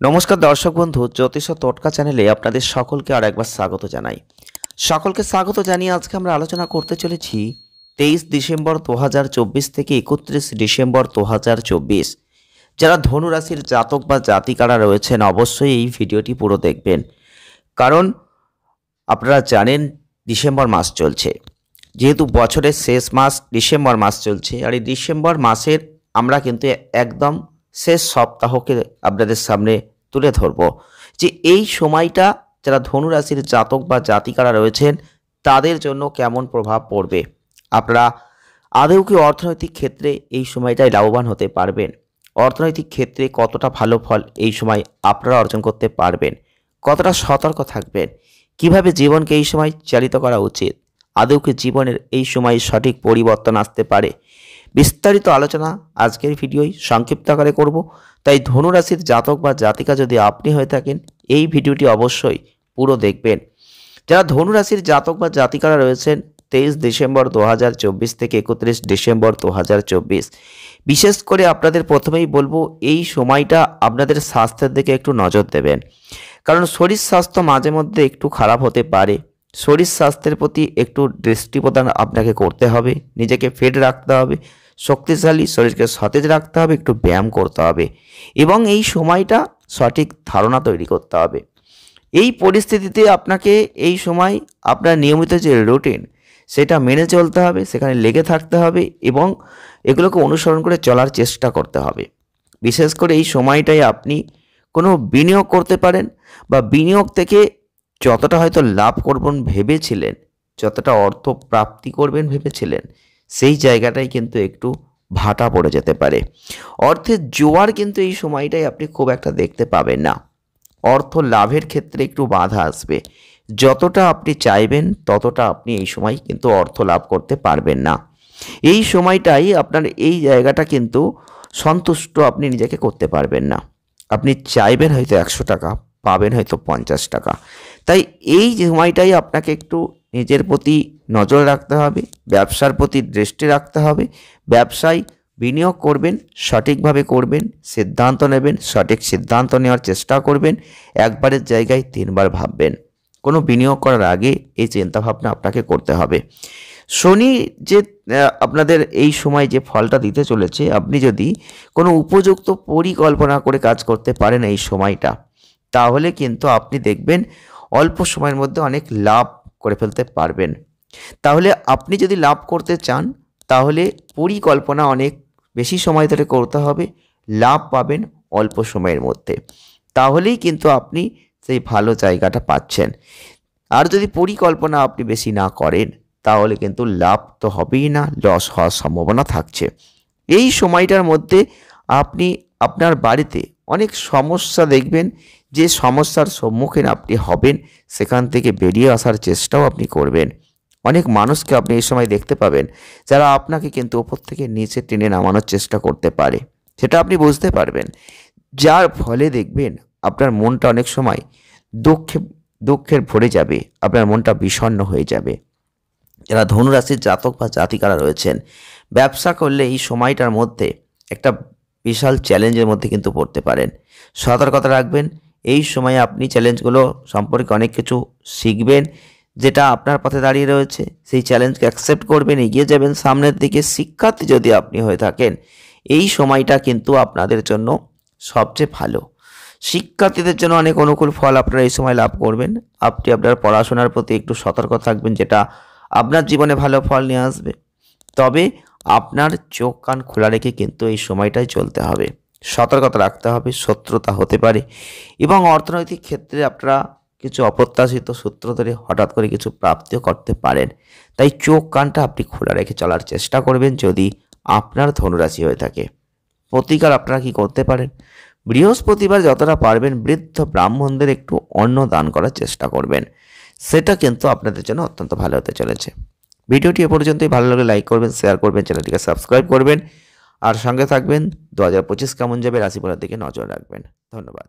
নমস্কার দর্শক বন্ধু, জ্যোতিষ টোটকা চ্যানেলে আপনাদের সকলকে আর একবার স্বাগত জানাই। সকলকে স্বাগত জানিয়ে আজকে আমরা আলোচনা করতে চলেছি 23 ডিসেম্বর 2024 থেকে 31 ডিসেম্বর 2024। যারা ধনু রাশির জাতক বা জাতিকারা রয়েছেন অবশ্যই এই ভিডিওটি পুরো দেখবেন, কারণ আপনারা জানেন ডিসেম্বর মাস চলছে। যেহেতু বছরের শেষ মাস ডিসেম্বর মাস চলছে, আর এই ডিসেম্বর মাসের আমরা কিন্তু একদম শেষ সপ্তাহকে আপনাদের সামনে তুলে ধরব যে এই সময়টা যারা ধনু রাশির জাতক বা জাতিকারা রয়েছেন তাদের জন্য কেমন প্রভাব পড়বে। আপনারা আদৌ কি অর্থনৈতিক ক্ষেত্রে এই সময়টায় লাভবান হতে পারবেন? অর্থনৈতিক ক্ষেত্রে কতটা ভালো ফল এই সময় আপনারা অর্জন করতে পারবেন? কতটা সতর্ক থাকবেন? কিভাবে জীবনকে এই সময় চালিত করা উচিত? আদৌ কি জীবনের এই সময় সঠিক পরিবর্তন আসতে পারে? বিস্তারিত আলোচনা আজকের ভিডিওয় সংক্ষিপ্ত আকারে করব। তাই ধনু রাশির জাতক বা জাতিকা যদি আপনি হয়ে থাকেন এই ভিডিওটি অবশ্যই পুরো দেখবেন। যারা ধনু রাশির জাতক বা জাতিকারা রয়েছেন 23 ডিসেম্বর 2024 থেকে 31 ডিসেম্বর 2024, বিশেষ করে আপনাদের প্রথমেই বলবো এই সময়টা আপনাদের স্বাস্থ্যের দিকে একটু নজর দেবেন, কারণ শরীর স্বাস্থ্য মাঝে মধ্যে একটু খারাপ হতে পারে। শরীর স্বাস্থ্যের প্রতি একটু দৃষ্টি প্রদান আপনাকে করতে হবে, নিজেকে ফিট রাখতে হবে, শক্তিশালী শরীরকে সতেজ রাখতে হবে, একটু ব্যায়াম করতে হবে এবং এই সময়টা সঠিক ধারণা তৈরি করতে হবে। এই পরিস্থিতিতে আপনাকে এই সময় আপনার নিয়মিত যে রুটিন সেটা মেনে চলতে হবে, সেখানে লেগে থাকতে হবে এবং এগুলোকে অনুসরণ করে চলার চেষ্টা করতে হবে। বিশেষ করে এই সময়টাই আপনি কোনো বিনিয়োগ করতে পারেন বা বিনিয়োগ থেকে যতটা হয়তো লাভ করবেন ভেবেছিলেন, যতটা অর্থ প্রাপ্তি করবেন ভেবেছিলেন, সেই জায়গাটাই কিন্তু একটু ভাটা পড়ে যেতে পারে। অর্থের জোয়ার কিন্তু এই সময়টাই আপনি খুব একটা দেখতে পাবেন না। অর্থ লাভের ক্ষেত্রে একটু বাধা আসবে। যতটা আপনি চাইবেন ততটা আপনি এই সময় কিন্তু অর্থ লাভ করতে পারবেন না। এই সময়টাই আপনার এই জায়গাটা কিন্তু সন্তুষ্ট আপনি নিজেকে করতে পারবেন না। আপনি চাইবেন হয়তো 100 টাকা, পাবেন হয়তো 50 টাকা। তাই এই সময়টাই আপনাকে একটু নিজের প্রতি নজর রাখতে হবে, ব্যবসার প্রতি দৃষ্টি রাখতে হবে। ব্যবসায় বিনিয়োগ করবেন, সঠিকভাবে করবেন, সিদ্ধান্ত নেবেন, সঠিক সিদ্ধান্ত নেওয়ার চেষ্টা করবেন। একবারের জায়গায় 3 বার ভাববেন। কোনো বিনিয়োগ করার আগে এই চিন্তাভাবনা আপনাকে করতে হবে। শনি যে আপনাদের এই সময় যে ফলটা দিতে চলেছে, আপনি যদি কোনো উপযুক্ত পরিকল্পনা করে কাজ করতে পারেন এই সময়টা, তাহলে কিন্তু আপনি দেখবেন অল্প সময়ের মধ্যে অনেক লাভ করে ফেলতে পারবেন। তাহলে আপনি যদি লাভ করতে চান তাহলে পরিকল্পনা অনেক বেশি সময় ধরে করতে হবে, লাভ পাবেন অল্প সময়ের মধ্যে। তাহলেই কিন্তু আপনি সেই ভালো জায়গাটা পাচ্ছেন। আর যদি পরিকল্পনা আপনি বেশি না করেন তাহলে কিন্তু লাভ তো হবেই না, লস হওয়ার সম্ভাবনা থাকছে। এই সময়টার মধ্যে আপনি আপনার বাড়িতে অনেক সমস্যা দেখবেন, যে সমস্যার সম্মুখীন আপনি হবেন সেখান থেকে বেরিয়ে আসার চেষ্টাও আপনি করবেন। অনেক মানুষকে আপনি এই সময় দেখতে পাবেন যারা আপনাকে কিন্তু ওপর থেকে নিচে টেনে নামানোর চেষ্টা করতে পারে, সেটা আপনি বুঝতে পারবেন। যার ফলে দেখবেন আপনার মনটা অনেক সময় দুঃখের ভরে যাবে, আপনার মনটা বিষণ্ণ হয়ে যাবে। যারা ধনুরাশির জাতক বা জাতিকারা রয়েছেন, ব্যবসা করলে এই সময়টার মধ্যে একটা বিশাল চ্যালেঞ্জের মধ্যে কিন্তু পড়তে পারেন। সতর্কতা রাখবেন। এই সময়ে আপনি চ্যালেঞ্জগুলো সম্পর্কে অনেক কিছু শিখবেন, যেটা আপনার পথে দাঁড়িয়ে রয়েছে। সেই চ্যালেঞ্জকে অ্যাকসেপ্ট করবেন, এগিয়ে যাবেন সামনের দিকে। শিক্ষার্থী যদি আপনি হয়ে থাকেন এই সময়টা কিন্তু আপনাদের জন্য সবচেয়ে ভালো। শিক্ষার্থীদের জন্য অনেক অনুকূল ফল আপনারা এই সময় লাভ করবেন। আপনি আপনার পড়াশোনার প্রতি একটু সতর্ক থাকবেন, যেটা আপনার জীবনে ভালো ফল নিয়ে আসবে। তবে আপনার চোখ কান খোলা রেখে কিন্তু এই সময়টাই চলতে হবে, সতর্কতা রাখতে হবে। শত্রুতা হতে পারে এবং অর্থনৈতিক ক্ষেত্রে আপনারা কিছু অপ্রত্যাশিত সূত্র ধরে হঠাৎ করে কিছু প্রাপ্তিও করতে পারেন। তাই চোখ কানটা আপনি খোলা রেখে চলার চেষ্টা করবেন যদি আপনার ধনুরাশি হয়ে থাকে। প্রতিকার আপনারা কি করতে পারেন? বৃহস্পতিবার যতটা পারবেন বৃদ্ধ ব্রাহ্মণদের একটু অন্ন দান করার চেষ্টা করবেন। সেটা কিন্তু আপনাদের জন্য অত্যন্ত ভালো হতে চলেছে। ভিডিওটি এ পর্যন্তই। ভালো লাগলে লাইক করবেন, শেয়ার করবেন, চ্যানেলটিকে সাবস্ক্রাইব করবেন আর সঙ্গে থাকবেন। 2025 কেমন যাবে রাশিফলের দিকে নজর রাখবেন। ধন্যবাদ।